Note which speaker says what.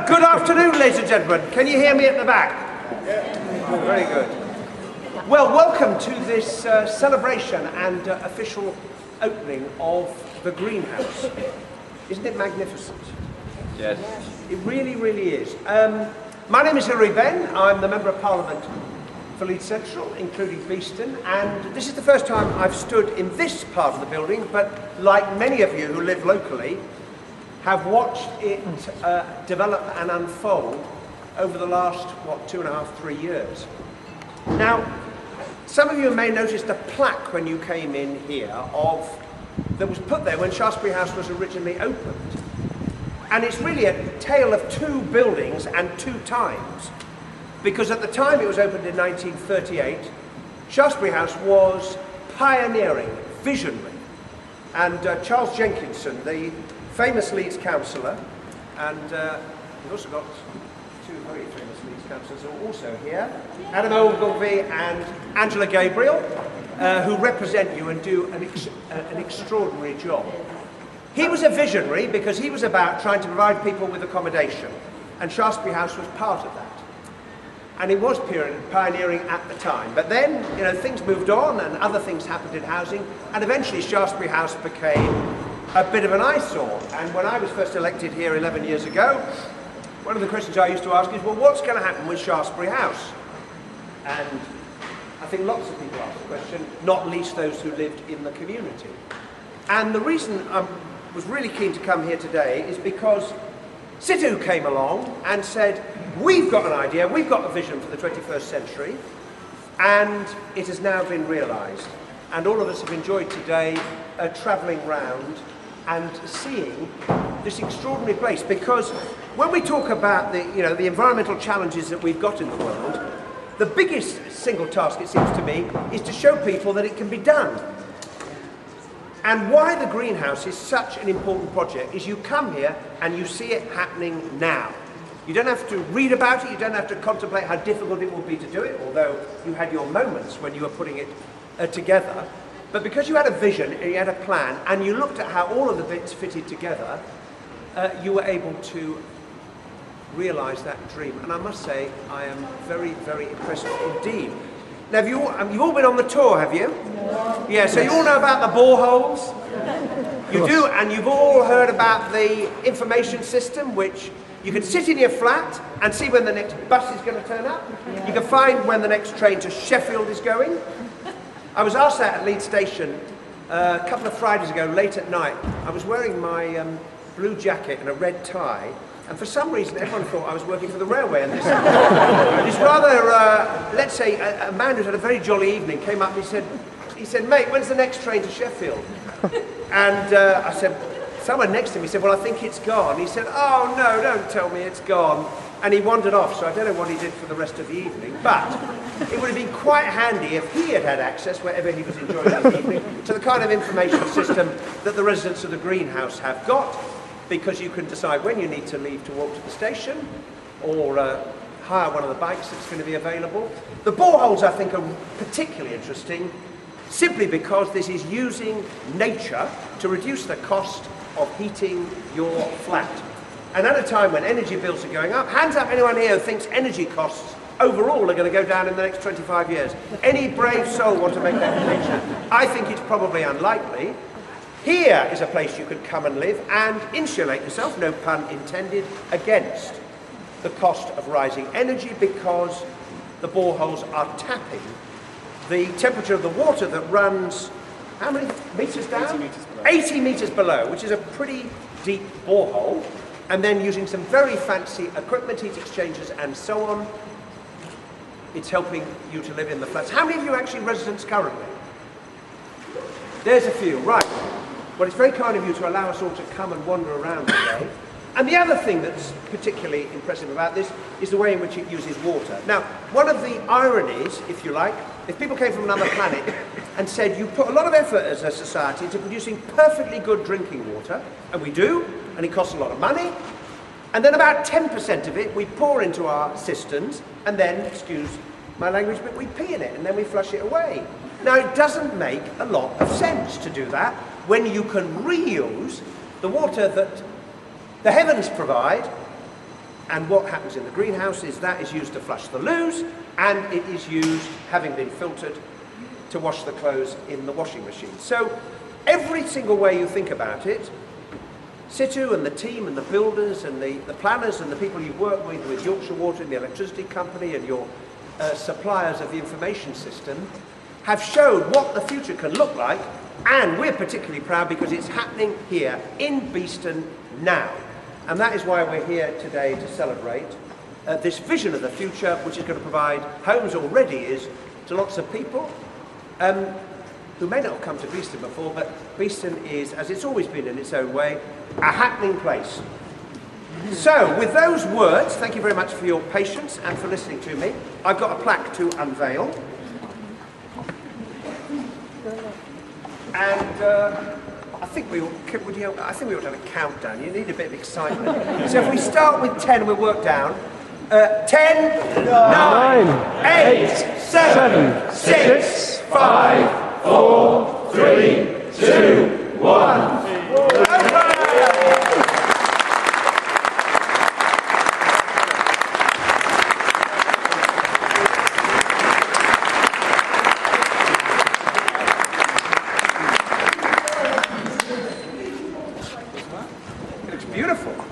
Speaker 1: Good afternoon, ladies and gentlemen. Can you hear me at the back? Very good. Well, welcome to this celebration and official opening of the greenhouse. Isn't it magnificent?
Speaker 2: Yes.
Speaker 1: It really, really is. My name is Hilary Benn. I'm the Member of Parliament for Leeds Central, including Beeston, and this is the first time I've stood in this part of the building, but like many of you who live locally, have watched it develop and unfold over the last, 2.5, 3 years. Now, some of you may notice the plaque when you came in here that was put there when Shaftesbury House was originally opened. And it's really a tale of two buildings and two times. Because at the time it was opened in 1938, Shaftesbury House was pioneering, visionary. And Charles Jenkinson, the famous Leeds councillor, and we've also got two very famous Leeds councillors who are also here, Adam Ogilvie and Angela Gabriel, who represent you and do an extraordinary job. He was a visionary because he was about trying to provide people with accommodation, and Shaftesbury House was part of that. And it was pioneering at the time. But then, things moved on and other things happened in housing, and eventually Shaftesbury House became a bit of an eyesore. And when I was first elected here 11 years ago, one of the questions I used to ask is, well, what's going to happen with Shaftesbury House? And I think lots of people asked the question, not least those who lived in the community. And the reason I was really keen to come here today is because Situ came along and said, we've got an idea, we've got a vision for the 21st century, and it has now been realised. And all of us have enjoyed today travelling round and seeing this extraordinary place, because when we talk about the environmental challenges that we've got in the world, the biggest single task, it seems to me, is to show people that it can be done. And why the greenhouse is such an important project is you come here and you see it happening now. You don't have to read about it, you don't have to contemplate how difficult it will be to do it, although you had your moments when you were putting it together. But because you had a vision and you had a plan and you looked at how all of the bits fitted together, you were able to realise that dream. And I must say, I am very, very impressed indeed. Now, you've all been on the tour, have you? No. Yeah, so you all know about the boreholes? You do, and you've all heard about the information system, which you can sit in your flat and see when the next bus is going to turn up. Yeah. You can find when the next train to Sheffield is going. I was asked that at Leeds Station a couple of Fridays ago, late at night. I was wearing my blue jacket and a red tie, and for some reason everyone thought I was working for the railway. And this rather, let's say, a man who'd had a very jolly evening came up and he said, mate, when's the next train to Sheffield? And I said, someone next to me said, well, I think it's gone. He said, oh no, don't tell me it's gone. And he wandered off, so I don't know what he did for the rest of the evening, but it would have been quite handy if he had had access, wherever he was enjoying the evening, to the kind of information system that the residents of the greenhouse have got, because you can decide when you need to leave to walk to the station, or hire one of the bikes that's going to be available. The boreholes, I think, are particularly interesting, simply because this is using nature to reduce the cost of heating your flat. And at a time when energy bills are going up, hands up anyone here who thinks energy costs overall are going to go down in the next 25 years. Any brave soul want to make that prediction? I think it's probably unlikely. Here is a place you could come and live and insulate yourself, no pun intended, against the cost of rising energy, because the boreholes are tapping the temperature of the water that runs, how many metres down?
Speaker 2: 80 metres below.
Speaker 1: 80 metres below, which is a pretty deep borehole, and then using some very fancy equipment, heat exchangers and so on, it's helping you to live in the flats. How many of you are actually residents currently? There's a few, right. Well, it's very kind of you to allow us all to come and wander around today. And the other thing that's particularly impressive about this is the way in which it uses water. Now, one of the ironies, if you like, if people came from another planet and said you put a lot of effort as a society into producing perfectly good drinking water, and we do, and it costs a lot of money, and then about 10% of it we pour into our cisterns, and then, excuse my language, but we pee in it, and then we flush it away. Now, it doesn't make a lot of sense to do that when you can reuse the water that the heavens provide And what happens in the greenhouse is that is used to flush the loos, and it is used, having been filtered, to wash the clothes in the washing machine. So every single way you think about it, Situ and the team and the builders and the planners and the people you work with Yorkshire Water and the electricity company and your suppliers of the information system, have shown what the future can look like, and we're particularly proud because it's happening here in Beeston now. And that is why we're here today to celebrate this vision of the future, which is going to provide, homes already is, to lots of people who may not have come to Beeston before, but Beeston is, as it's always been in its own way, a happening place. So, with those words, thank you very much for your patience and for listening to me. I've got a plaque to unveil. And I think we ought to have a countdown. You need a bit of excitement. So if we start with 10, we'll work down. 10, 9, 8, 7, 6, 5, 4, 3, 2, 1. Beautiful.